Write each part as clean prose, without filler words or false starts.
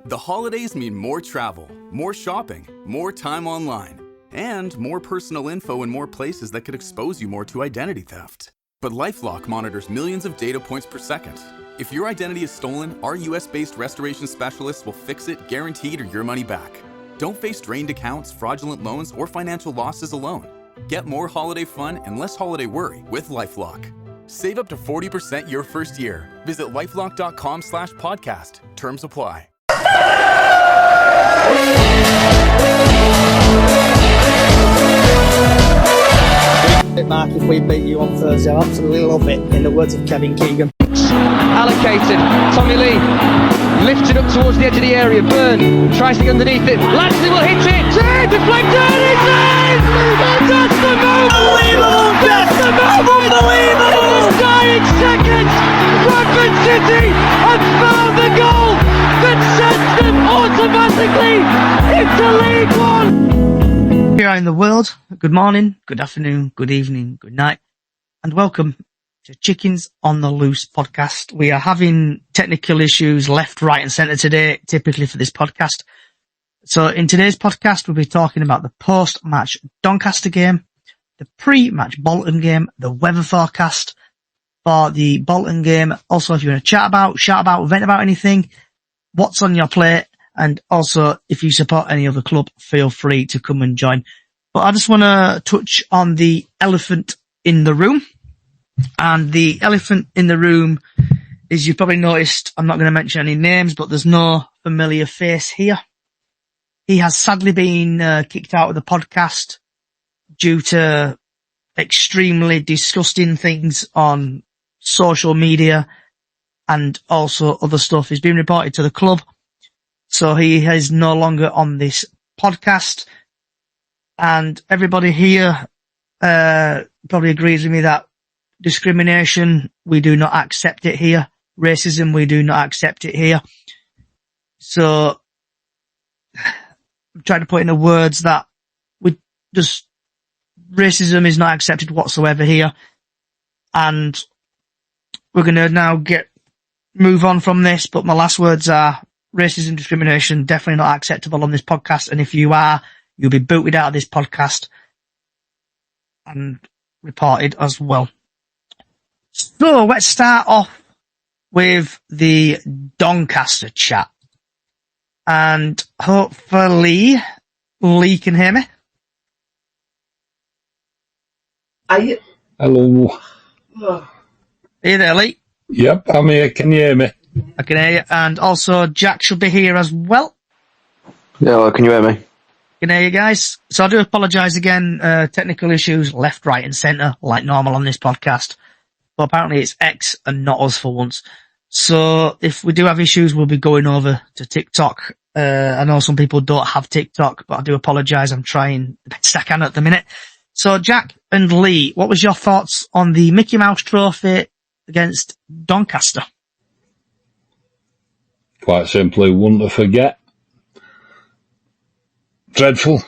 The holidays mean more travel, more shopping, more time online, and more personal info in more places that could expose you more to identity theft. But LifeLock monitors millions of data points per second. If your identity is stolen, our US-based restoration specialists will fix it, guaranteed, or your money back. Don't face drained accounts, fraudulent loans, or financial losses alone. Get more holiday fun and less holiday worry with LifeLock. Save up to 40% your first year. Visit lifelock.com/podcast. Terms apply. Mark, if we beat you on Thursday, I absolutely love it. In the words of Kevin Keegan. Allocated. Tommy Lee lifted up towards the edge of the area. Byrne tries to get underneath it. Lashley will hit it. Deflected. It's in. That's the move. Unbelievable. That's the move. Unbelievable. Dying seconds. Bradford City have found the goal that sends them automatically into League One. Here in the world, good morning, good afternoon, good evening, good night, and welcome to Chickens on the Loose podcast. We are having technical issues left, right and centre today, typically for this podcast. So in today's podcast, we'll be talking about the post-match Doncaster game, the pre-match Bolton game, the weather forecast for the Bolton game. Also, if you want to chat about, vent about anything, what's on your plate, and also if you support any other club, feel free to come and join. But I just want to touch on the elephant in the room. And the elephant in the room is, you've probably noticed, I'm not going to mention any names, but there's no familiar face here. He has sadly been kicked out of the podcast due to extremely disgusting things on social media and also other stuff. He's been reported to the club, so he is no longer on this podcast. And everybody here probably agrees with me that discrimination, we do not accept it here. Racism, we do not accept it here. So I'm trying to put in the words that racism is not accepted whatsoever here. And we're going to now move on from this. But my last words are, racism, discrimination, definitely not acceptable on this podcast. And if you are, you'll be booted out of this podcast and reported as well. So let's start off with the Doncaster chat. And hopefully Lee can hear me. Hello. Are you there, Lee? Yep, I'm here. Can you hear me? I can hear you. And also Jack should be here as well. Yeah, can you hear me? Can hear you guys. So I do apologise again, technical issues left, right and centre, like normal on this podcast. But apparently it's X and not us for once. So if we do have issues, we'll be going over to TikTok. I know some people don't have TikTok, but I do apologise. I'm trying the best I can at the minute. So Jack and Lee, what was your thoughts on the Mickey Mouse Trophy against Doncaster? Quite simply, one to forget. Dreadful.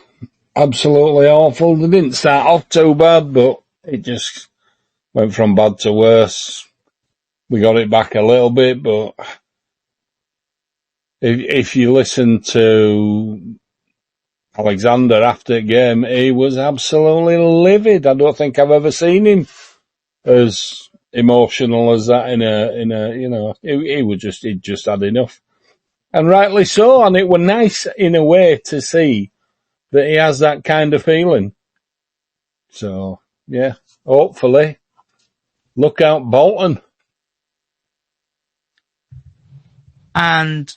Absolutely awful. They didn't start off too bad, but it just went from bad to worse. We got it back a little bit, but if you listen to Alexander after the game, he was absolutely livid. I don't think I've ever seen him as emotional as that he'd just had enough. And rightly so, and it was nice in a way to see that he has that kind of feeling. So, yeah, hopefully, look out Bolton. And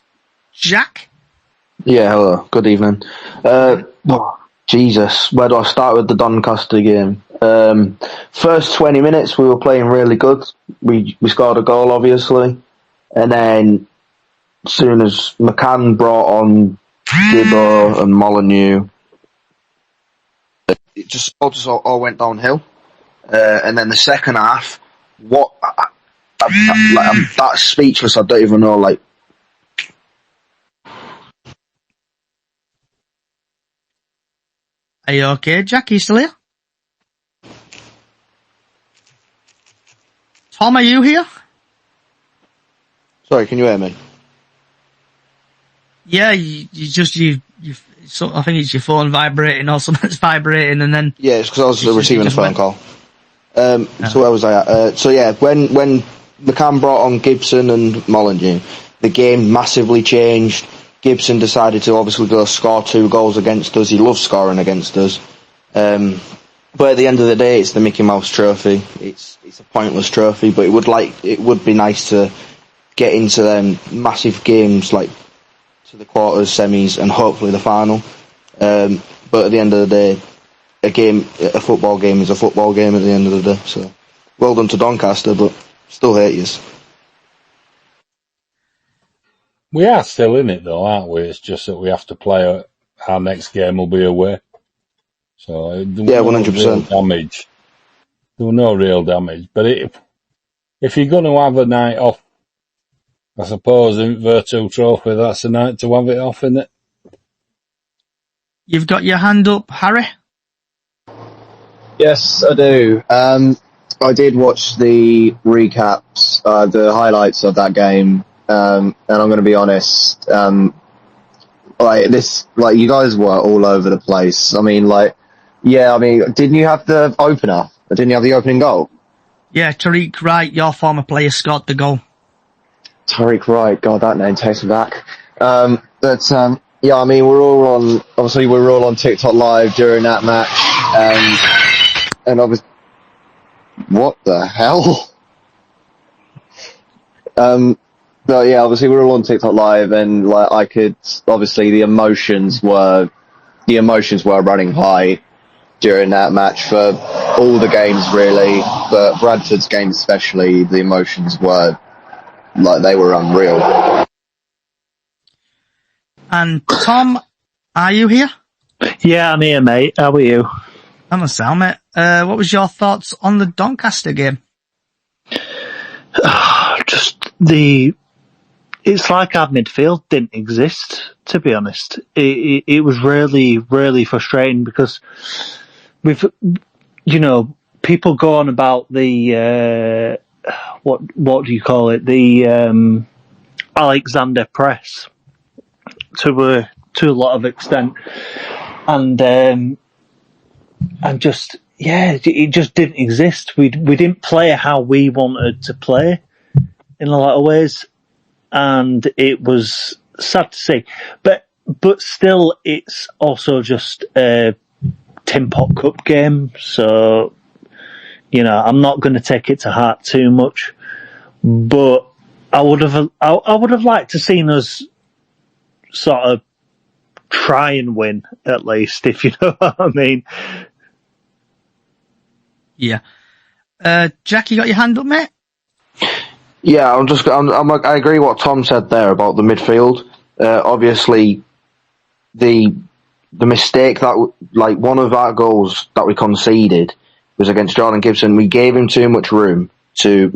Jack? Yeah, hello. Good evening. Jesus, where do I start with the Doncaster game? First 20 minutes we were playing really good. We scored a goal, obviously. And then as soon as McCann brought on Gibbo and Molyneux, it just all went downhill. And then the second half, I'm that speechless, I don't even know, like. Are you okay, Jack? Are you still here? Tom, are you here? Sorry, can you hear me? Yeah, so I think it's your phone vibrating or something's vibrating, and then Yeah, it's because I was receiving a phone call. So where was I at? So yeah, when McCann brought on Gibson and Molyneux, the game massively changed. Gibson decided to obviously go score 2 goals against us. He loves scoring against us. But at the end of the day, it's the Mickey Mouse Trophy. It's a pointless trophy, but it would be nice to get into them massive games like to the quarters, semis, and hopefully the final. But at the end of the day, a football game is a football game at the end of the day. So, well done to Doncaster, but still hate yous. We are still in it though, aren't we? It's just that we have to play. Our next game will be away. So yeah, 100%. Damage. There was no real damage. But if you're going to have a night off, I suppose in Virtual Trophy, that's a night to have it off, isn't it? You've got your hand up, Harry? Yes, I do. I did watch the recaps, the highlights of that game, and I'm going to be honest. You guys were all over the place. I mean, didn't you have the opener? Didn't you have the opening goal? Yeah, Tariq Wright, your former player, scored the goal. Tariq Wright, God, that name takes me back. Yeah, I mean, we're all on TikTok Live during that match, and obviously, what the hell? But yeah, obviously we're all on TikTok Live, and the emotions were running high during that match for all the games really, but Bradford's game especially, the emotions were they were unreal. And Tom, are you here? Yeah, I'm here, mate. How are you? I'm a sound, mate. What was your thoughts on the Doncaster game? It's like our midfield didn't exist, to be honest. It was really, really frustrating because people go on about the, what do you call it? The, Alexander press to a lot of extent. And it just didn't exist. We didn't play how we wanted to play in a lot of ways, and it was sad to see. But still, it's also just a Tin Pot Cup game, so I'm not going to take it to heart too much. But I would have liked to seen us sort of try and win at least, if you know what I mean. Yeah. Jack, you got your hand up, mate? Yeah, I agree what Tom said there about the midfield. Obviously, the mistake that, one of our goals that we conceded was against Jordan Gibson. We gave him too much room to,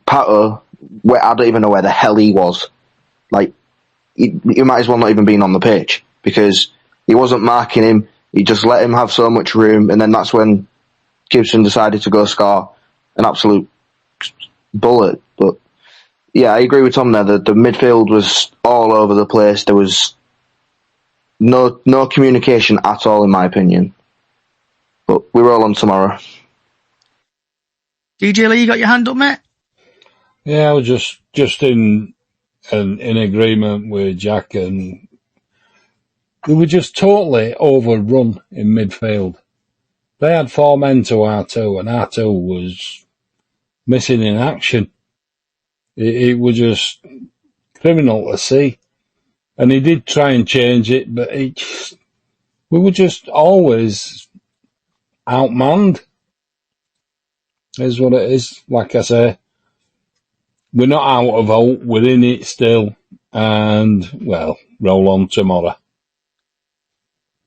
Pato, I don't even know where the hell he was. He might as well not even been on the pitch because he wasn't marking him. He just let him have so much room, and then that's when Gibson decided to go score an absolute bullet. But yeah, I agree with Tom there. The midfield was all over the place. There was no communication at all, in my opinion. But we roll on tomorrow. DJ Lee, you got your hand up, mate? Yeah, I was just in agreement with Jack, and we were just totally overrun in midfield. They had 4 men to R2, and R2 was missing in action. It was just criminal to see. And he did try and change it, but we were just always outmanned. Is what it is. Like I say, we're not out of hope, we're in it still, and, roll on tomorrow.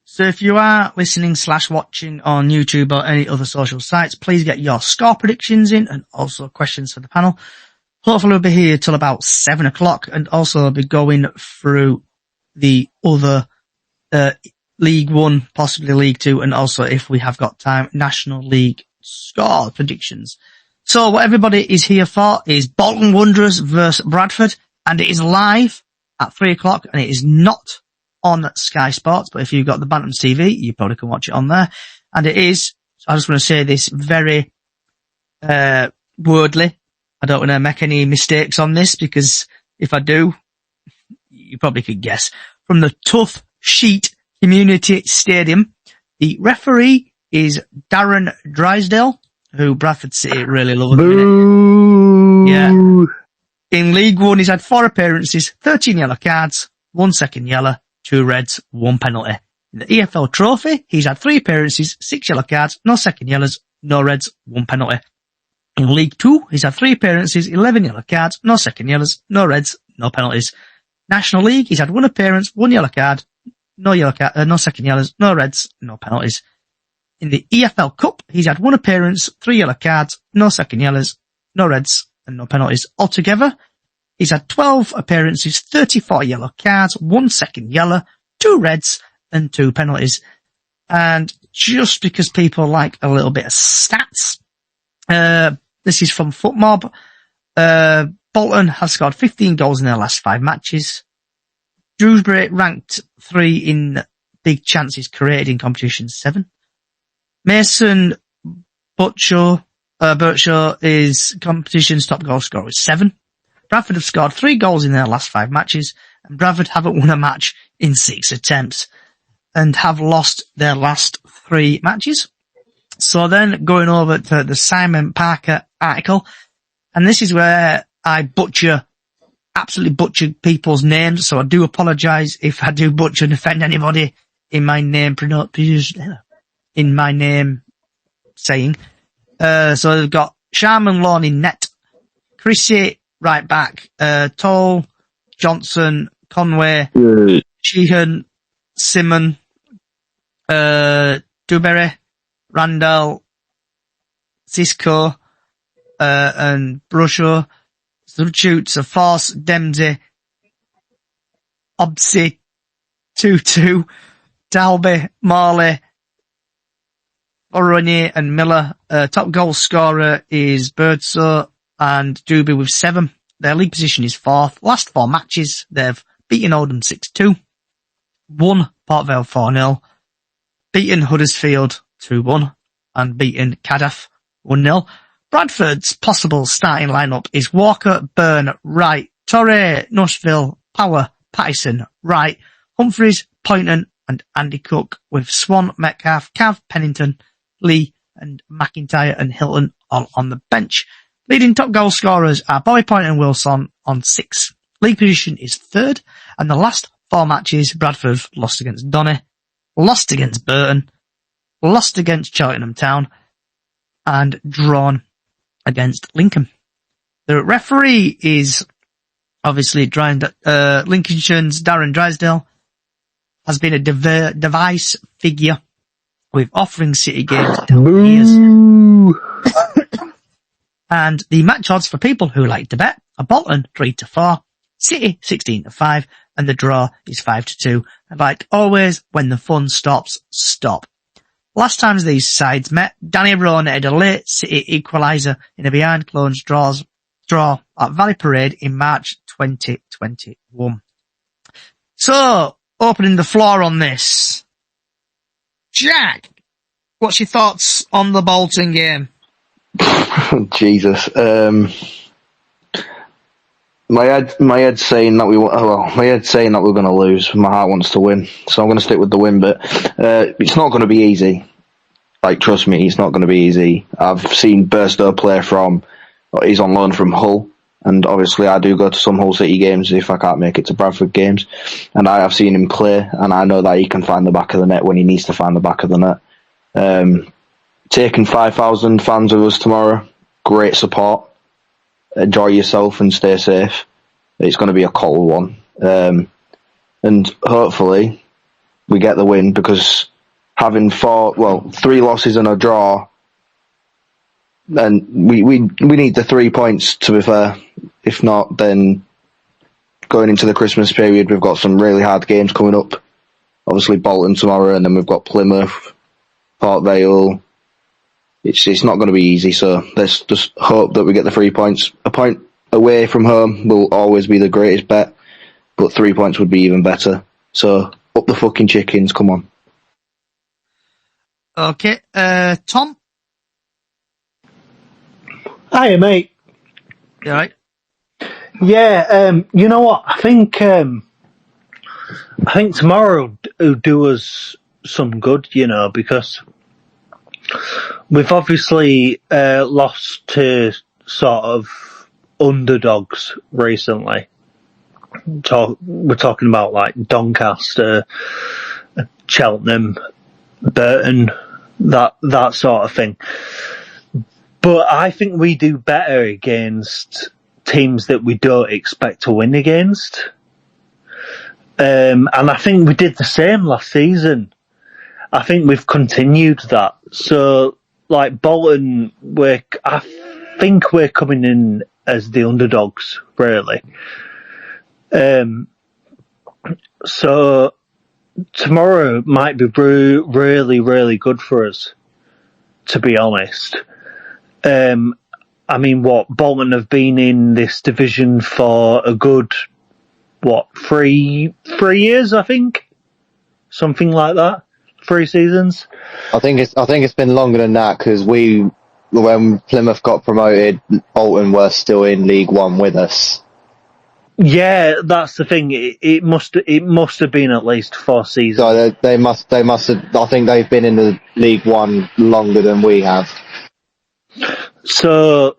So if you are listening / watching on YouTube or any other social sites, please get your score predictions in and also questions for the panel. Hopefully we'll be here till about 7 o'clock, and also I'll be going through the other League 1, possibly League 2, and also, if we have got time, National League score predictions. So what everybody is here for is Bolton Wanderers versus Bradford, and it is live at 3 o'clock, and it is not on Sky Sports, but if you've got the Bantams TV, you probably can watch it on there. And it is, I just want to say this very wordly. I don't want to make any mistakes on this, because if I do, you probably could guess. From the Tough Sheet Community Stadium, the referee is Darren Drysdale, who Bradford City really love at the minute. Yeah. In League One, he's had 4 appearances, 13 yellow cards, 1 second yellow, 2 reds, 1 penalty. In the EFL Trophy, he's had 3 appearances, 6 yellow cards, no second yellows, no reds, 1 penalty. In League 2, he's had 3 appearances, 11 yellow cards, no second yellows, no reds, no penalties. National League, he's had 1 appearance, 1 yellow card, no second yellows, no reds, no penalties. In the EFL Cup, he's had 1 appearance, 3 yellow cards, no second yellows, no reds, and no penalties. Altogether, he's had 12 appearances, 34 yellow cards, 1 second yellow, 2 reds, and 2 penalties. And just because people like a little bit of stats, this is from FootMob. Bolton have scored 15 goals in their last 5 matches. Dewsbury ranked 3 in big chances created in competition 7. Mason Butcher is competition's top goal scorer with 7. Bradford have scored 3 goals in their last 5 matches, and Bradford haven't won a match in 6 attempts, and have lost their last 3 matches. So then going over to the Simon Parker article, and this is where I absolutely butchered people's names, so I do apologise if I do butcher and offend anybody in my name saying. So they've got Sharman Lawn in net, Chrissy right back, Toll, Johnson, Conway, Sheehan, Simon, Dewberry, Randall, Cisco, and Brusho. Substitutes are Force, Dempsey, Obsy, Tutu, Dalby, Marley, Oronier and Miller. Top goal scorer is Birdsaw and Doobie with 7. Their league position is 4th. Last 4 matches, they've beaten Oldham 6-2, won Port Vale 4-0, beaten Huddersfield 2-1, and beaten Cardiff 1-0. Bradford's possible starting lineup is Walker, Byrne, Wright, Torre, Nushville, Power, Pattison, Wright, Humphreys, Poynton, and Andy Cook, with Swan, Metcalf, Cav, Pennington, Lee, and McIntyre and Hilton all on the bench. Leading top goal scorers are Bobby Poynton and Wilson on 6. League position is 3rd, and the last 4 matches, Bradford lost against Donny, lost against Burton, lost against Cheltenham Town, and drawn against Lincoln. The referee is obviously Lincolnshire's Darren Drysdale, has been a device figure with offering City games for years. And the match odds for people who like to bet are Bolton 3-4, City 16-5, and the draw is 5-2. And like always, when the fun stops, stop. Last times these sides met, Danny Rowan had a late City equaliser in a behind-closed draw at Valley Parade in March 2021. So, opening the floor on this. Jack, what's your thoughts on the Bolton game? Jesus. My head's saying that we're going to lose. My heart wants to win, so I'm going to stick with the win. But it's not going to be easy. Like, trust me, it's not going to be easy. I've seen Burstow play he's on loan from Hull, and obviously I do go to some Hull City games if I can't make it to Bradford games, and I have seen him play, and I know that he can find the back of the net when he needs to find the back of the net. Taking 5,000 fans with us tomorrow, great support. Enjoy yourself and stay safe. It's going to be a cold one. And hopefully we get the win, because having 3 losses and a draw, and we need the 3 points, to be fair. If not, then going into the Christmas period, we've got some really hard games coming up. Obviously Bolton tomorrow, and then we've got Plymouth, Port Vale. It's not going to be easy, so let's just hope that we get the 3 points. A point away from home will always be the greatest bet, but 3 points would be even better. So Up the fucking chickens, come on. Okay, Tom? Hiya, mate. You alright? Yeah, you know what? I think tomorrow will do us some good, because we've obviously lost to sort of underdogs recently. We're talking about like Doncaster, Cheltenham, Burton, that sort of thing. But I think we do better against teams that we don't expect to win against. And I think we did the same last season. I think we've continued that. So, like Bolton, I think we're coming in as the underdogs, really. So tomorrow might be really, really good for us, to be honest. I mean, Bolton have been in this division for a good, 3 years, I think? Something like that. 3 seasons. I think it's been longer than that because when Plymouth got promoted, Bolton were still in League One with us. Yeah, that's the thing. It must have been at least 4 seasons. So they must have. I think they've been in the League One longer than we have. So,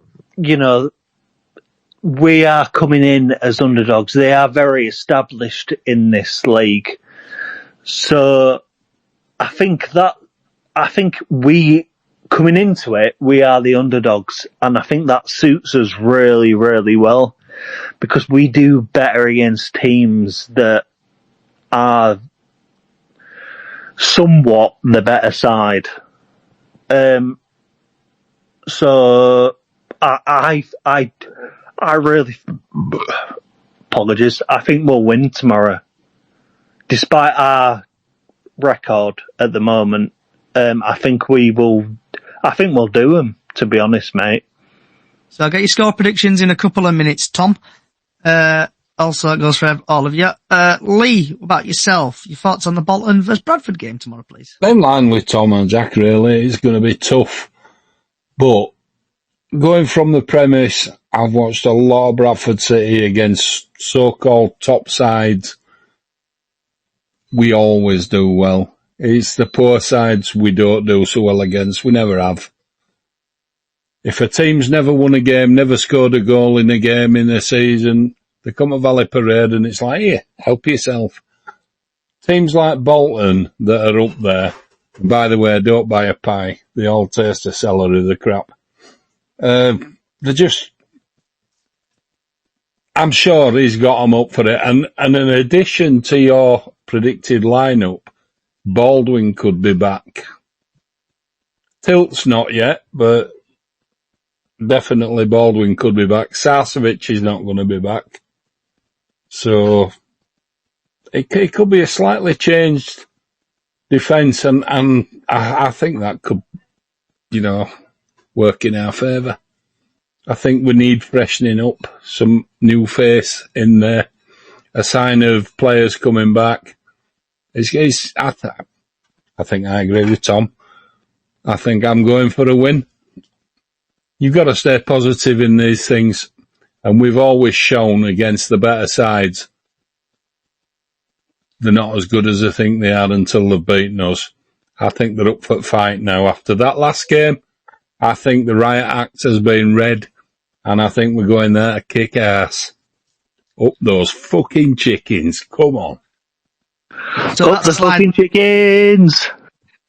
we are coming in as underdogs. They are very established in this league. So, I think we, coming into it, we are the underdogs. And I think that suits us really, really well. Because we do better against teams that are somewhat the better side. So I really apologies. I think we'll win tomorrow, despite our record at the moment. I think we will. I think we'll do them. To be honest, mate. So I'll get your score predictions in a couple of minutes, Tom. Also, it goes for all of you. Lee, what about yourself? Your thoughts on the Bolton vs Bradford game tomorrow, please? In line with Tom and Jack, really. It's going to be tough. But going from the premise, I've watched a lot of Bradford City against so-called top sides. We always do well. It's the poor sides we don't do so well against. We never have. If a team's never won a game, never scored a goal in a game in a season, they come to Valley Parade and it's like, here, help yourself. Teams like Bolton that are up there, by the way, don't buy a pie. They all taste a celery, the crap. They're just, I'm sure he's got them up for it. And in addition to your predicted lineup, Baldwin could be back. Tilt's not yet, but definitely Baldwin could be back. Sarcevic is not going to be back. So it could be a slightly changed defence, and I think that could, work in our favour. I think we need freshening up, some new face in there, a sign of players coming back. I think I agree with Tom. I think I'm going for a win. You've got to stay positive in these things, and we've always shown against the better sides they're not as good as I think they are until they've beaten us. I think they're up for the fight now. After that last game, I think the riot act has been read, and I think we're going there to kick ass. Up those fucking chickens. Come on. So up the fucking chickens!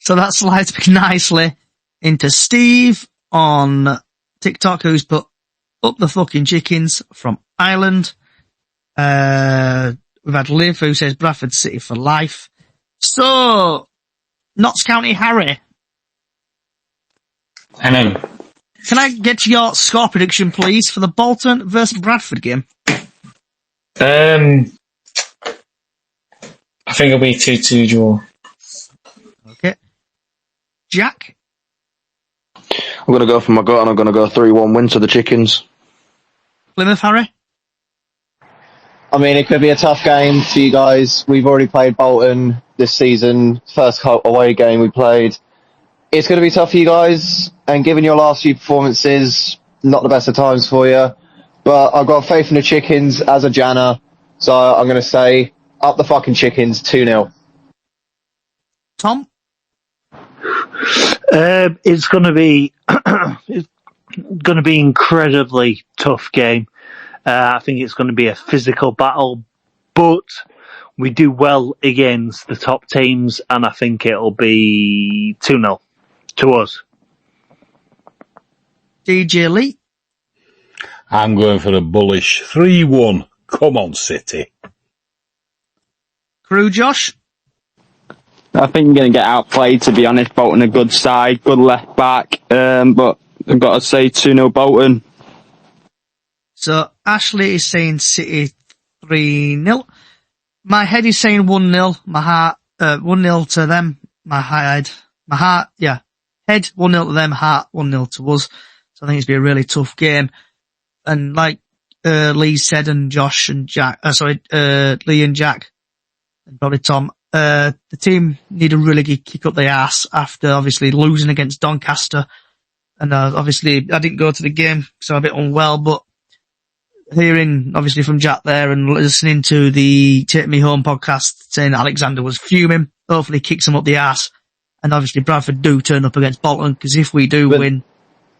So that slides me nicely into Steve on TikTok, who's put up the fucking chickens from Ireland. We've had Liv, who says Bradford City for life. So, Notts County Harry. Hello. Can I get your score prediction, please, for the Bolton versus Bradford game? I think it'll be 2-2 draw. Okay. Jack? I'm going to go for my gut and I'm going to go 3-1 win to the chickens. Plymouth Harry? I mean, it could be a tough game for you guys. We've already played Bolton this season. First away game we played. It's going to be tough for you guys, and given your last few performances, not the best of times for you. But I've got faith in the Chickens as a Janner, so I'm going to say up the fucking Chickens 2-0. Tom? It's going to be it's going to be incredibly tough game. I think it's going to be a physical battle, but we do well against the top teams, and I think it'll be 2-0 to us. DJ Lee? I'm going for a bullish 3-1. Come on, City. Crew Josh? I think you're going to get outplayed, to be honest. Bolton a good side, good left back, but I've got to say 2-0 Bolton. So Ashley is saying City 3-0. My head is saying 1-0. My heart, 1-0 to them. Head 1-0 to them, heart 1-0 to us. So I think it's going to be a really tough game. And like, Lee said, and Josh and Jack, Lee and Jack, and probably Tom, the team need a really good kick up the arse after obviously losing against Doncaster. And, obviously I didn't go to the game, so I'm a bit unwell, but hearing obviously from Jack there and listening to the Take Me Home podcast saying Alexander was fuming, hopefully kicks him up the arse. And obviously Bradford do turn up against Bolton, because if we do win.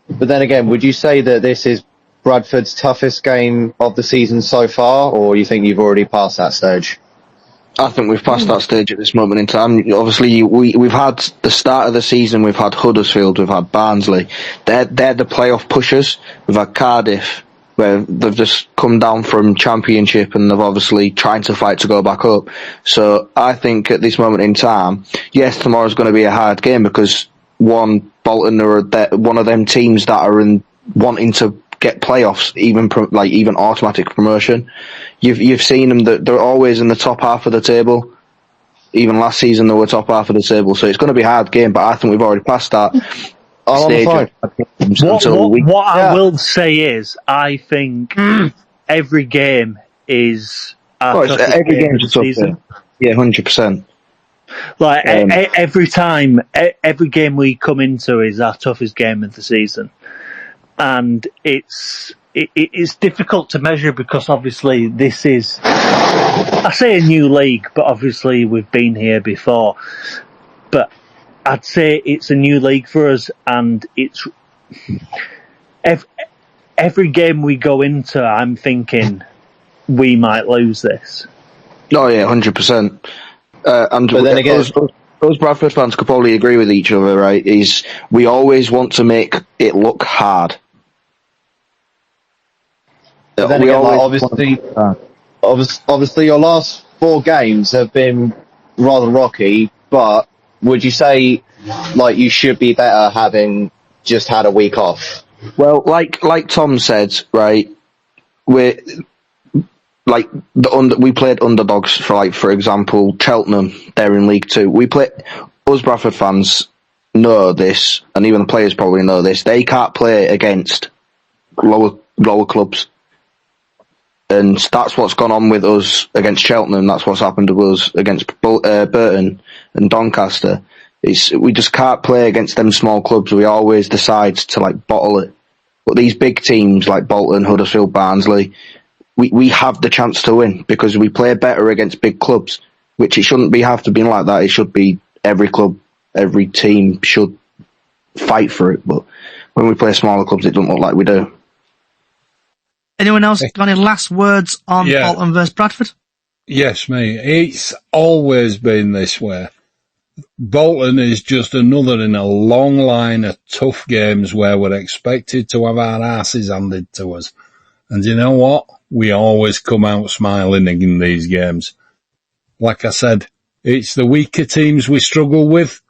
But then again, would you say that this is Bradford's toughest game of the season so far, or you think you've already passed that stage? I think we've passed that stage at this moment in time. Obviously, we've had the start of the season, we've had Huddersfield, we've had Barnsley. They're the playoff pushers. We've had Cardiff, where they've just come down from Championship and they've obviously trying to fight to go back up. So I think at this moment in time, yes, tomorrow's going to be a hard game because Bolton are one of them teams that are wanting to get playoffs, even automatic promotion. You've seen them that they're always in the top half of the table. Even last season they were top half of the table, so it's going to be a hard game. But I think we've already passed that stage. What I will say is, I think every game is every game's a tough game. Yeah, 100%. Like every time, every game we come into is our toughest game of the season, and it's difficult to measure because obviously this is, I say a new league, but obviously we've been here before. But I'd say it's a new league for us, and it's every game we go into, I'm thinking we might lose this. Oh yeah, 100%. And but then again, those Bradford fans could probably agree with each other, right? Is we always want to make it look hard. But then again, obviously your last 4 games have been rather rocky, but would you say like you should be better having just had a week off? Well, like Tom said, right, we played underdogs for example, Cheltenham, they're in League 2. Us Bradford fans know this, and even the players probably know this, they can't play against lower clubs. And that's what's gone on with us against Cheltenham. That's what's happened to us against Burton and Doncaster. We just can't play against them small clubs. We always decide to bottle it. But these big teams like Bolton, Huddersfield, Barnsley, we have the chance to win because we play better against big clubs, which it shouldn't have to be like that. It should be every club, every team should fight for it. But when we play smaller clubs, it doesn't look like we do. Anyone else got any last words on Bolton versus Bradford? Yes, mate. It's always been this way. Bolton is just another in a long line of tough games where we're expected to have our asses handed to us. And you know what? We always come out smiling in these games. Like I said, it's the weaker teams we struggle with.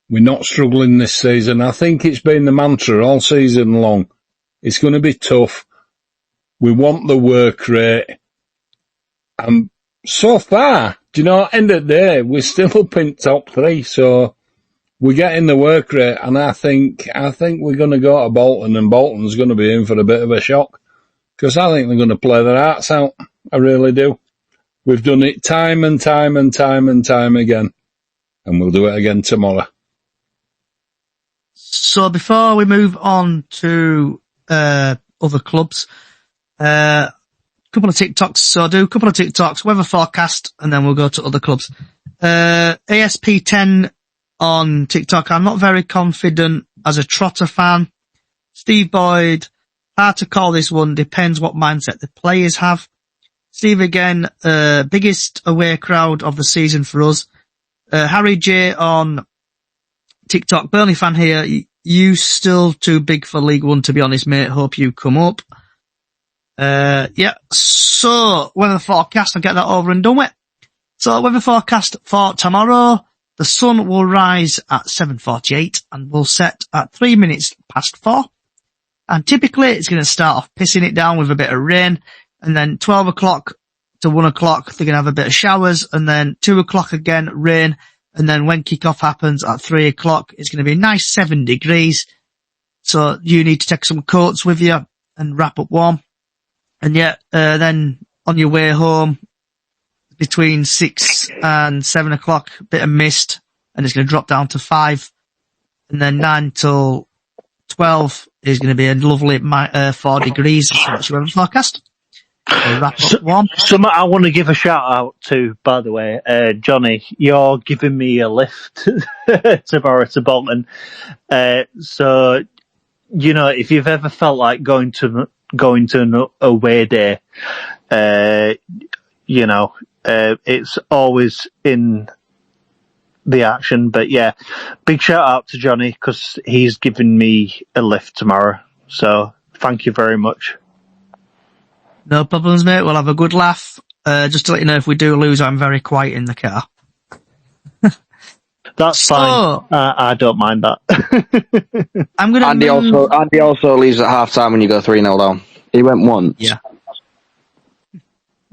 We're not struggling this season. I think it's been the mantra all season long. It's going to be tough. We want the work rate. And so far, end of the day, we're still up in top 3. So we're getting the work rate. And I think we're going to go to Bolton, and Bolton's going to be in for a bit of a shock. Because I think they're going to play their hearts out. I really do. We've done it time and time and time and time again. And we'll do it again tomorrow. So before we move on to other clubs, a couple of TikToks. So I'll do a couple of TikToks, weather forecast, and then we'll go to other clubs. ASP10 on TikTok. I'm not very confident as a Trotter fan. Steve Boyd, hard to call this one. Depends what mindset the players have. Steve again, biggest away crowd of the season for us. Harry J on TikTok, Burnley fan here. You still too big for League One, to be honest, mate. Hope you come up. Yeah. So, weather forecast, I'll get that over and done with. So, weather forecast for tomorrow. The sun will rise at 7:48 and will set at 3 minutes past 4. And typically, it's going to start off pissing it down with a bit of rain. And then 12 o'clock to 1 o'clock, they're going to have a bit of showers. And then 2 o'clock again, rain. And then when kick-off happens at 3 o'clock, it's going to be a nice 7 degrees. So you need to take some coats with you and wrap up warm. And yeah, then on your way home, between 6 and 7 o'clock, a bit of mist, and it's going to drop down to 5. And then 9 till 12 is going to be a lovely 4 degrees. So that's your weather forecast. We'll wrap up warm. Something I want to give a shout out to, by the way, Johnny, you're giving me a lift tomorrow to Bolton. So, you know, if you've ever felt like going to an away day, you know, it's always in the action. But yeah, big shout out to Johnny because he's giving me a lift tomorrow. So thank you very much. No problems, mate. We'll have a good laugh. Just to let you know, if we do lose, I'm very quiet in the car. That's fine. I don't mind that. I'm gonna. Andy also leaves at half time when you go 3-0 down. He went once. Yeah.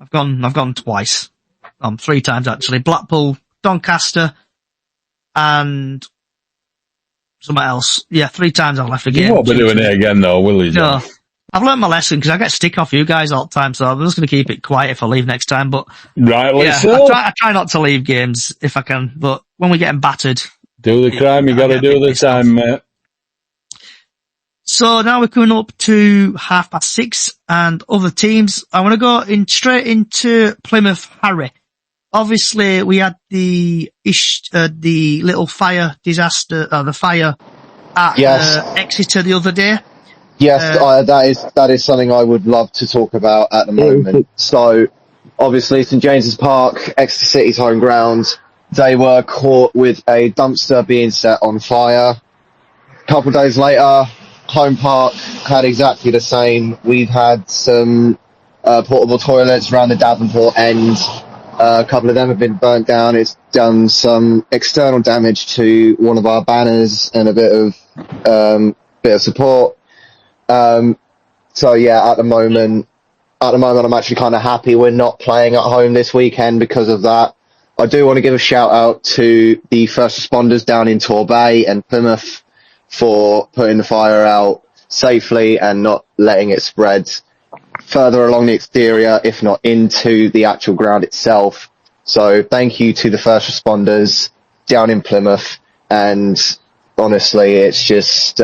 I've gone twice. 3 times actually. Blackpool, Doncaster, and somewhere else. Yeah, 3 times I've left the game. You won't be doing it again though, will you? No. I've learnt my lesson because I get stick off you guys all the time, so I'm just going to keep it quiet if I leave next time. But rightly yeah, so. I try not to leave games if I can, but when we're getting battered, do the crime. You got to do the time, mate. So now we're coming up to 6:30 and other teams. I want to go straight into Plymouth Harry. Obviously, we had the little fire disaster, the fire at Exeter the other day. Yes, that is something I would love to talk about at the moment. So, obviously, St James's Park, Exeter City's home ground, they were caught with a dumpster being set on fire. A couple of days later, Home Park had exactly the same. We've had some portable toilets around the Davenport end. A couple of them have been burnt down. It's done some external damage to one of our banners and a bit of support. So yeah, at the moment, I'm actually kind of happy we're not playing at home this weekend because of that. I do want to give a shout out to the first responders down in Torbay and Plymouth for putting the fire out safely and not letting it spread further along the exterior, if not into the actual ground itself. So thank you to the first responders down in Plymouth. And honestly, it's just,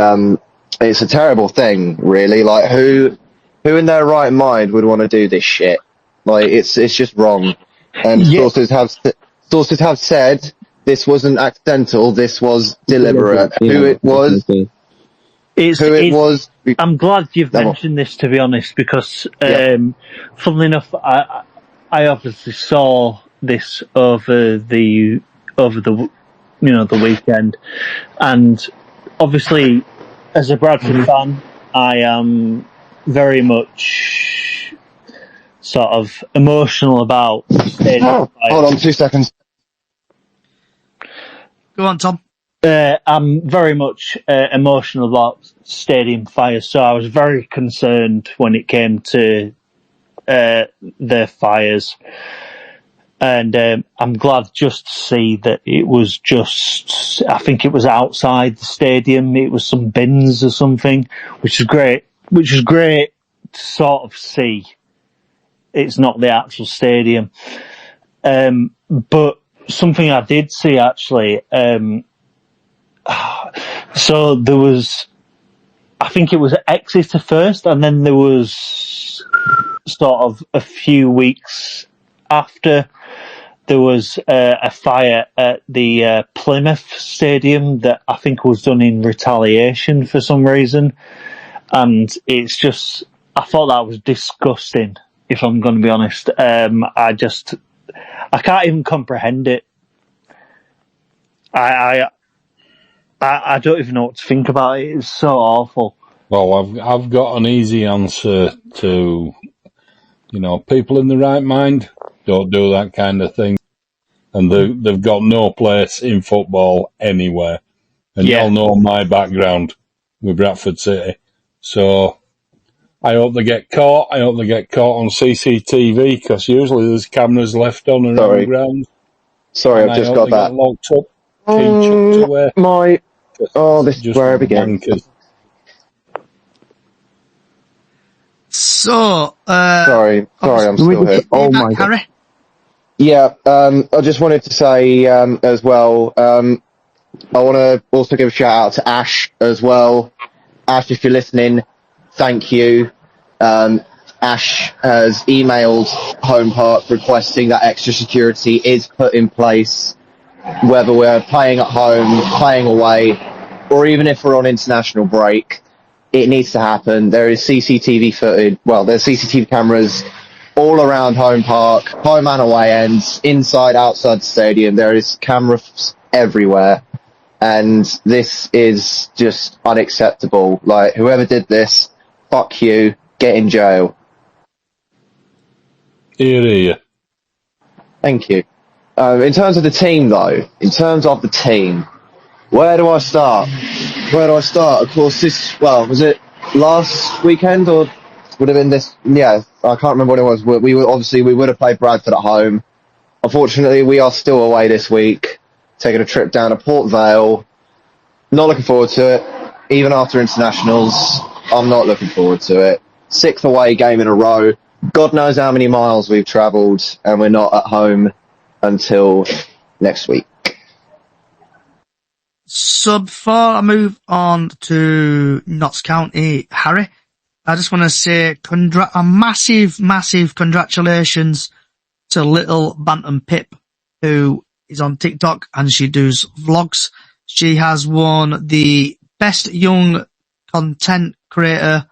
it's a terrible thing, really. Like, who in their right mind would want to do this shit? Like, it's just wrong. And sources have said this wasn't accidental. This was deliberate. Yeah, who it was? I'm glad you've mentioned this, to be honest, because funnily enough, I obviously saw this over the the weekend, and obviously, as a Bradford fan, I am very much sort of emotional about stadium fire. Hold on 2 seconds. Go on, Tom. I'm very much emotional about stadium fires, so I was very concerned when it came to the fires. And I'm glad just to see that it was just, I think it was outside the stadium. It was some bins or something, which is great sort of see. It's not the actual stadium. But something I did see, actually, so there was, I think it was Exeter first, and then there was sort of a few weeks after, there was a fire at the Plymouth Stadium that I think was done in retaliation for some reason. And it's just, I thought that was disgusting, if I'm going to be honest. I can't even comprehend it. I don't even know what to think about it. It's so awful. Well, I've got an easy answer to, people in the right mind don't do that kind of thing. And they've got no place in football anywhere. And y'all know my background with Bradford City. So I hope they get caught. I hope they get caught on CCTV, because usually there's cameras left on around the ground. Sorry, I've just got that. Get locked up, key chucked away. This is where I began. So, sorry, I'm still here. Oh my God. Harry? Yeah, I just wanted to say as well, I want to also give a shout out to Ash as well. Ash, if you're listening, thank you. Ash has emailed Home Park requesting that extra security is put in place, whether we're playing at home, playing away, or even if we're on international break. It needs to happen. There is CCTV footage. Well, there's CCTV cameras all around Home Park, home and away ends, inside, outside the stadium. There is cameras everywhere. And this is just unacceptable. Like, whoever did this, fuck you, get in jail. Hear. Thank you. In terms of the team, though, where do I start? Of course, was it last weekend, or would have been this? Yeah, I can't remember what it was. We would have played Bradford at home. Unfortunately, we are still away this week, taking a trip down to Port Vale. Not looking forward to it. Even after internationals, I'm not looking forward to it. 6th away game in a row. God knows how many miles we've travelled, and we're not at home until next week. So before I move on to Notts County, Harry, I just want to say a massive congratulations to little Bantam Pip, who is on TikTok and she does vlogs. She has won the Best Young Content Creator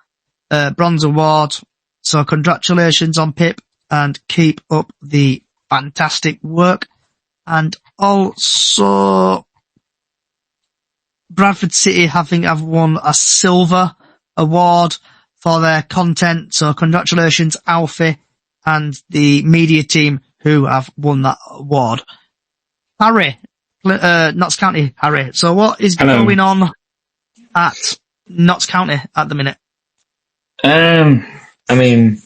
Bronze Award. So congratulations on Pip, and keep up the fantastic work. And also, Bradford City have won a silver award for their content. So congratulations, Alfie and the media team who have won that award. Harry, Notts County, Harry. So what is going on at Notts County at the minute? I mean,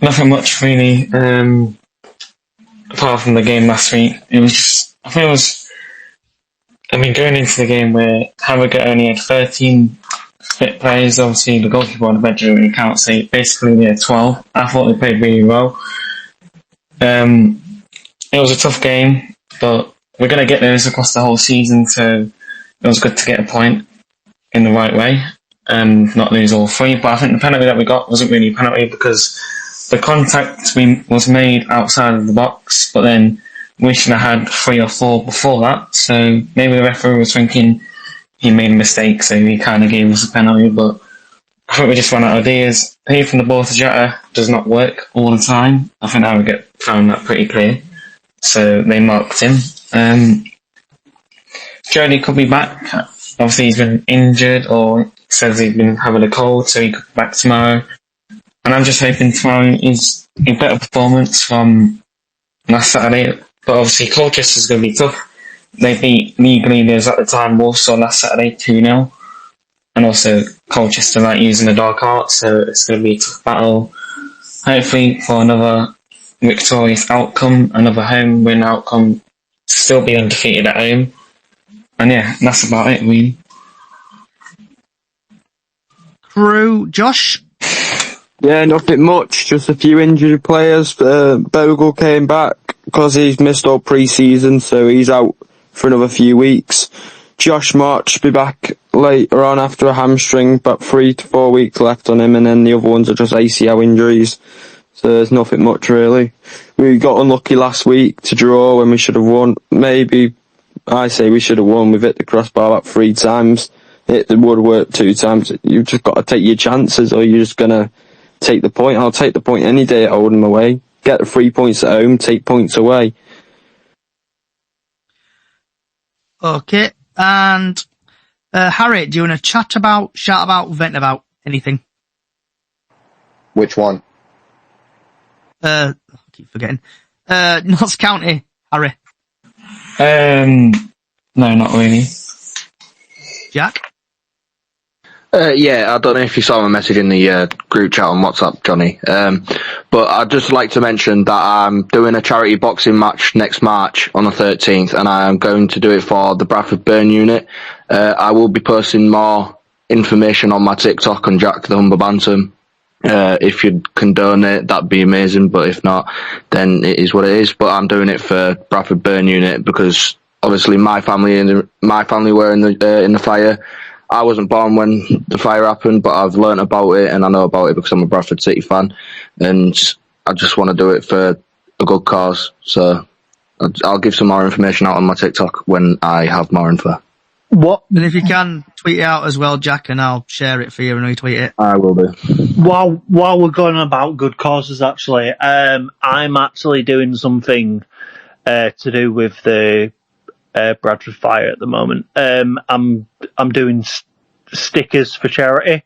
nothing much really, apart from the game last week. Going into the game where Harrogate only had 13 fit players, obviously the goalkeeper on the bench didn't count, so basically they had 12. I thought they played really well. It was a tough game, but we're going to get those across the whole season, so it was good to get a point in the right way and not lose all three. But I think the penalty that we got wasn't really a penalty, because the contact was made outside of the box, but then we should have had 3 or 4 before that. So maybe the referee was thinking he made a mistake, so he kind of gave us a penalty. But I think we just ran out of ideas. Hitting the ball to Jetta does not work all the time. I think Harrogate found that pretty clear. So they marked him. Jody could be back. Obviously he's been injured, or says he's been having a cold, so he could be back tomorrow. And I'm just hoping tomorrow is a better performance from last Saturday. But obviously Colchester's going to be tough. They beat league leaders at the time, Walsall, last Saturday 2-0. And also Colchester like using the dark arts, so it's going to be a tough battle. Hopefully for another victorious outcome, another home win outcome, to still be undefeated at home. And yeah, that's about it really. Crew, Josh? Yeah, nothing much. Just a few injured players. Bogle came back because he's missed all pre-season, so he's out for another few weeks. Josh March be back later on after a hamstring, about 3 to 4 weeks left on him, and then the other ones are just ACL injuries. So there's nothing much really. We got unlucky last week to draw when we should have won. Maybe, I say we should have won. We've hit the crossbar about 3 times. Hit the woodwork 2 times. You've just got to take your chances, or you're just going to take the point. I'll take the point any day at Oldham away. Get the 3 points at home, take points away. Okay, and Harry, do you want to shout about, vent about anything? Which one? I keep forgetting. Notts County, Harry. No, not really. Jack? Yeah, I don't know if you saw my message in the group chat on WhatsApp, Johnny. But I'd just like to mention that I'm doing a charity boxing match next March on the 13th, and I am going to do it for the Bradford Burn unit. I will be posting more information on my TikTok on Jack the Humber Bantam. If you can donate, that'd be amazing. But if not, then it is what it is. But I'm doing it for Bradford Burn unit because obviously my family were in the fire. I wasn't born when the fire happened, but I've learnt about it and I know about it because I'm a Bradford City fan, and I just want to do it for a good cause. So I'll give some more information out on my TikTok when I have more info. What? And if you can, tweet it out as well, Jack, and I'll share it for you and retweet it. I will do. While we're going about good causes, actually, I'm actually doing something to do with the Bradford Fire at the moment. I'm doing stickers for charity.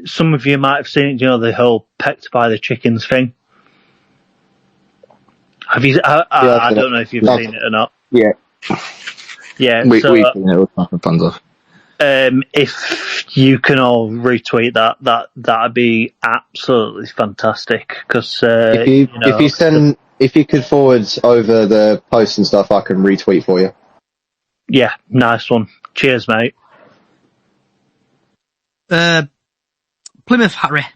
Some of you might have seen it. You know, the whole pecked by the chickens thing. Have you? I don't know if you've seen it or not. Yeah. Yeah. We've seen it with fans of. If you can all retweet that'd be absolutely fantastic. Because if you could forward over the posts and stuff, I can retweet for you. Yeah, nice one. Cheers, mate. Plymouth, Harry.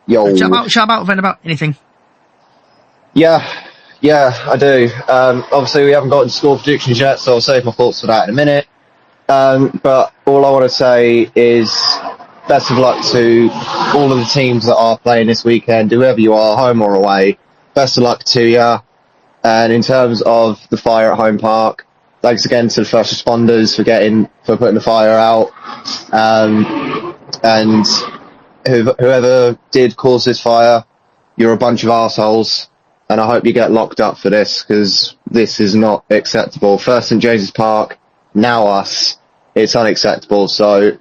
Yo. Shout about, vent about anything. Yeah, I do. Obviously, we haven't gotten score predictions yet, so I'll save my thoughts for that in a minute. But all I want to say is best of luck to all of the teams that are playing this weekend, whoever you are, home or away. Best of luck to you. And in terms of the fire at Home Park, thanks again to the first responders for putting the fire out. And whoever did cause this fire, you're a bunch of arseholes. And I hope you get locked up for this, because this is not acceptable. First St James's Park, now us. It's unacceptable. So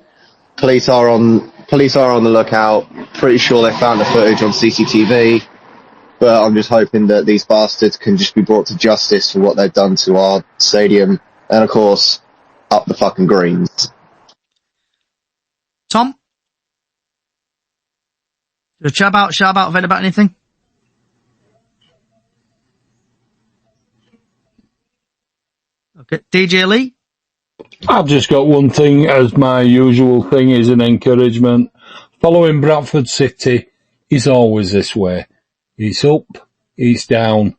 police are on the lookout. Pretty sure they found the footage on CCTV. But I'm just hoping that these bastards can just be brought to justice for what they've done to our stadium. And of course, up the fucking greens. Tom? Shout about, vent about anything? Okay, DJ Lee? I've just got one thing as my usual thing is an encouragement. Following Bradford City is always this way. It's up, it's down,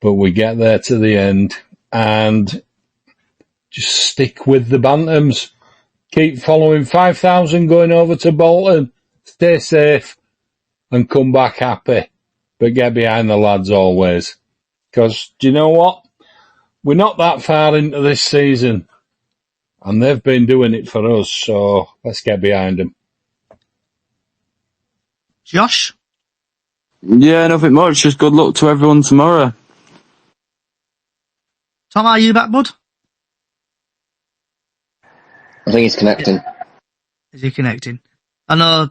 but we get there to the end, and just stick with the Bantams. Keep following 5,000 going over to Bolton. Stay safe and come back happy, but get behind the lads always. Because, do you know what? We're not that far into this season, and they've been doing it for us, so let's get behind them. Josh? Yeah, nothing much. Just good luck to everyone tomorrow. Tom, are you back, bud? I think he's connecting. Is he connecting? I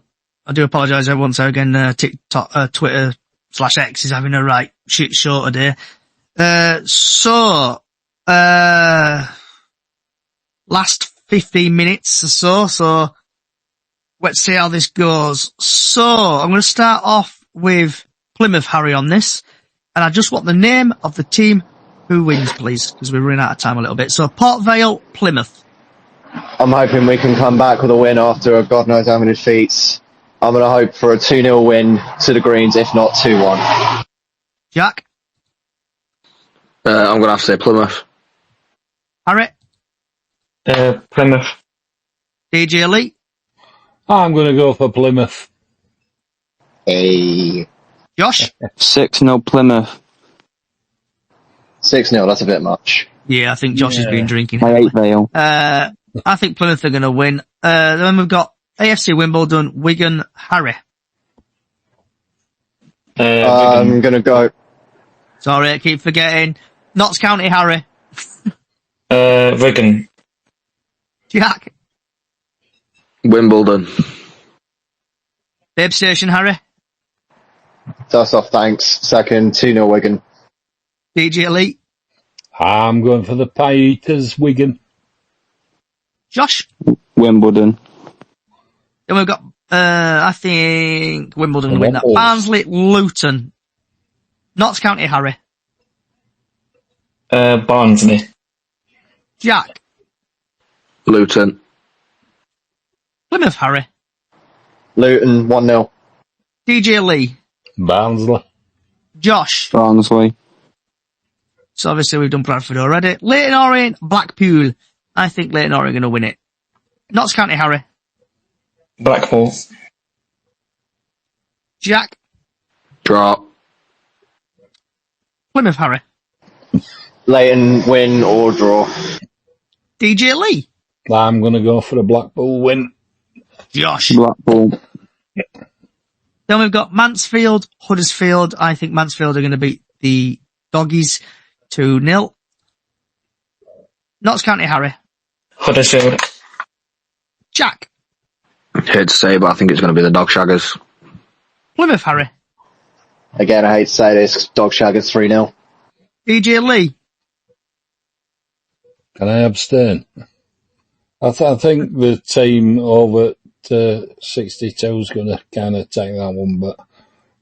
do apologise once again. TikTok, Twitter /X is having a right shit show today. Last 15 minutes or so let's see how this goes. So, I'm going to start off with Plymouth, Harry, on this, and I just want the name of the team who wins, please, because we're running out of time a little bit. So, Port Vale, Plymouth. I'm hoping we can come back with a win after God knows how many defeats. I'm going to hope for a 2-0 win to the Greens, if not 2-1. Jack? I'm going to have to say Plymouth. Harry? Plymouth. DJ Lee? I'm going to go for Plymouth. Hey. Josh? 6-0 Plymouth. 6-0, that's a bit much. Yeah, I think Josh has been drinking I heavily. hate Vale. I think Plymouth are going to win. Then we've got AFC Wimbledon, Wigan, Harry. I'm going to go. Sorry, I keep forgetting. Notts County, Harry. Wigan. Jack. Wimbledon. Babe Station, Harry. First off, thanks. Second, 2-0 Wigan. DJ Lee. I'm going for the Pie Eaters, Wigan. Josh. Wimbledon. Then we've got, I think Wimbledon will win that. Wombles. Barnsley, Luton. Notts County, Harry. Barnsley. Jack. Luton. Plymouth, Harry. Luton, 1-0. DJ Lee. Barnsley. Josh. Barnsley. So obviously we've done Bradford already. Leyton Orient, Blackpool. I think Leyton Orient are going to win it. Notts County, Harry. Blackpool. Jack. Draw. Plymouth, Harry. Leighton, win or draw. DJ Lee. I'm going to go for a Blackpool win. Josh. Blackpool. Then we've got Mansfield, Huddersfield. I think Mansfield are going to beat the Doggies 2-0. Notts County, Harry. Huddersfield. Jack. Hate to say, but I think it's going to be the Dog Shaggers. Plymouth, Harry. Again, I hate to say this, Dog Shaggers 3-0. DJ Lee. Can I abstain? I think the team over at 62 is going to kind of take that one, but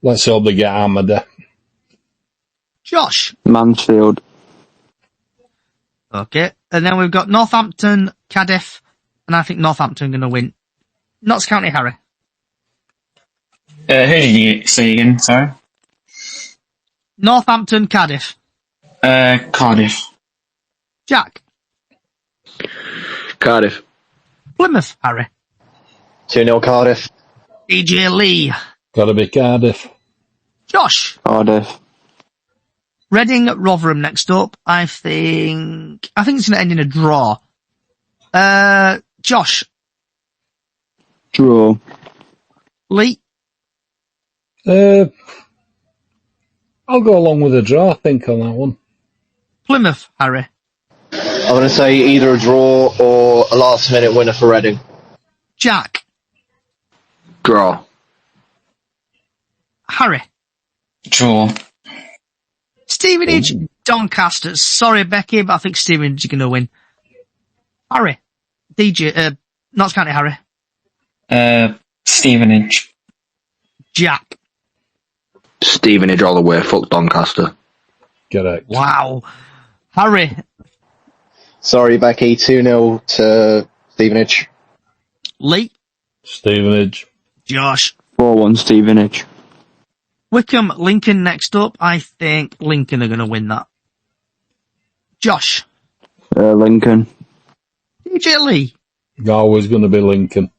let's hope they get hammered. Josh. Mansfield. Okay. And then we've got Northampton, Cardiff, and I think Northampton are going to win. Notts County, Harry. Who did you say again? Sorry. Northampton, Cardiff. Cardiff. Jack. Cardiff. Plymouth, Harry. 2-0 Cardiff. DJ Lee. Got to be Cardiff. Josh. Cardiff. Reading, Rotherham next up. I think it's going to end in a draw. Josh. Draw. Lee. I'll go along with a draw, I think, on that one. Plymouth, Harry. I'm going to say either a draw or a last-minute winner for Reading. Jack. Draw. Harry. Draw. Stevenage, Doncaster. Sorry, Becky, but I think Stevenage are going to win. Harry. DJ, Notts County, Harry. Stevenage. Jack. Stevenage all the way. Fuck Doncaster. Correct. Wow. Harry. Sorry, Becky, 2-0 to Stevenage. Lee. Stevenage. Josh. 4-1 Stevenage. Wickham, Lincoln next up. I think Lincoln are going to win that. Josh. Lincoln. DJ Lee. Always going to be Lincoln.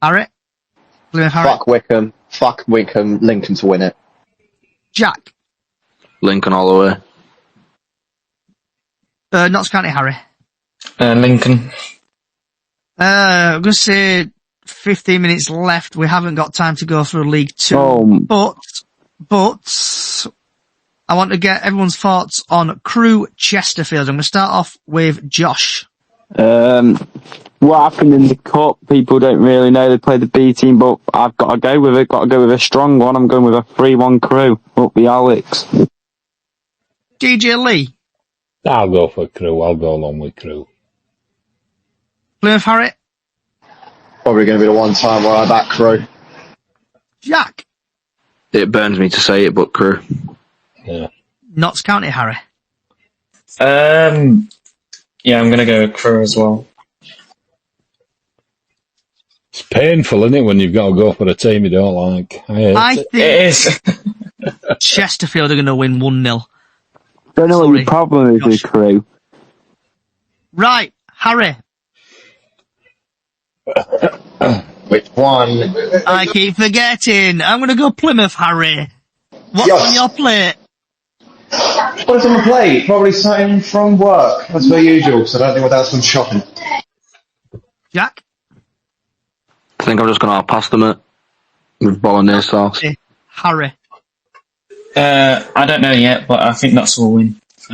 Harry. Harry. Fuck Wickham. Fuck Wickham. Lincoln to win it. Jack. Lincoln all the way. Notts County, Harry. Lincoln. I'm going to say 15 minutes left. We haven't got time to go through League Two. Oh. But I want to get everyone's thoughts on Crewe Chesterfield. I'm going to start off with Josh. What happened in the cup, people don't really know. They played the B team, but I've got to go with it. Got to go with a strong one. I'm going with a 3-1 Crewe. Up the Alex. DJ Lee. I'll go for Crewe. I'll go along with Crewe. Plymouth, Harry. Probably going to be the one time where I back Crewe. Jack. It burns me to say it, but Crewe. Yeah. Notts County, Harry. Yeah, I'm going to go with Crewe as well. It's painful, isn't it, when you've got to go for a team you don't like? I think It is. Chesterfield are going to win 1-0. Don't know what Sorry, your problem is Josh. with Crew. Right, Harry. Which one? I keep forgetting. I'm going to go Plymouth, Harry. What's Yes. on your plate? What's on the plate? Probably something from work. That's per usual, so I don't think what else from shopping. Jack? I think I'm just going to have pasta, mate, with bolognese sauce. Harry. I don't know yet, but I think that's will win. So.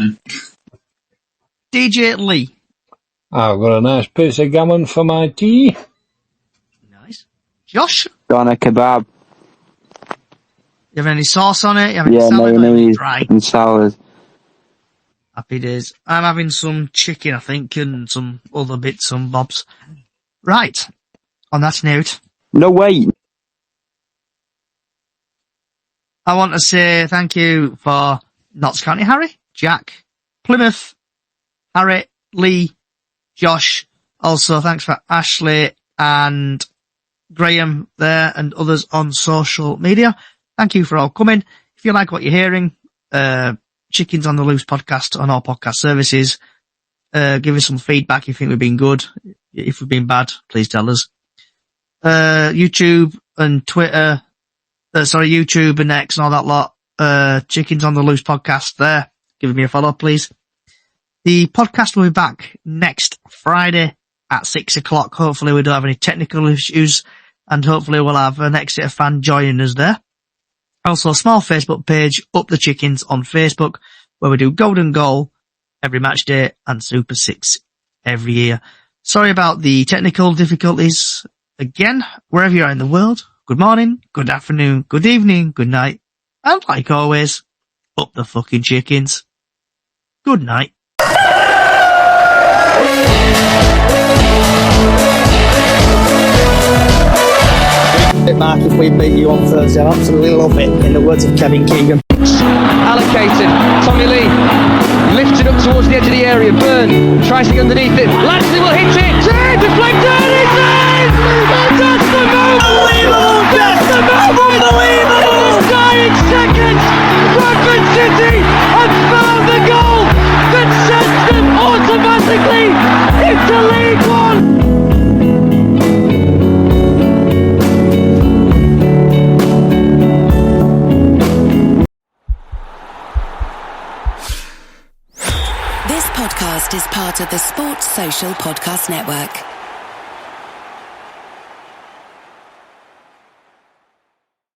DJ Lee. I've got a nice piece of gammon for my tea. Nice. Josh? Doner kebab. You have any sauce on it? You have any Yeah, salad or any mayonnaise dry? and salad. Happy days. I'm having some chicken, I think, and some other bits and bobs. Right. On that note, No, wait. I want to say thank you for Notts County Harry, Jack, Plymouth, Harry, Lee, Josh. Also, thanks for Ashley and Graham there and others on social media. Thank you for all coming. If you like what you're hearing, Chickens on the Loose podcast on all podcast services. Give us some feedback if you think we've been good. If we've been bad, please tell us. YouTube and Twitter, YouTube and X and all that lot. Chickens on the Loose podcast there. Give me a follow, please. The podcast will be back next Friday at 6:00. Hopefully we don't have any technical issues and hopefully we'll have an Exeter fan joining us there. Also a small Facebook page, Up the Chickens on Facebook, where we do Golden Goal every match day and Super 6 every year. Sorry about the technical difficulties. Again, wherever you are in the world, good morning, good afternoon, good evening, good night, and like always, up the fucking chickens. Good night. Mark, if we beat you on Thursday, I absolutely love it. In the words of Kevin Keegan. Allocated. Tommy Lee lifted up towards the edge of the area. Byrne tries to get underneath it. Lansley will hit it. Deflected. It's in. And that's the move. Unbelievable. That's the move. Unbelievable. Dying seconds. Bradford City have found the goal that sends them automatically into League One. This podcast is part of the Sports Social Podcast Network.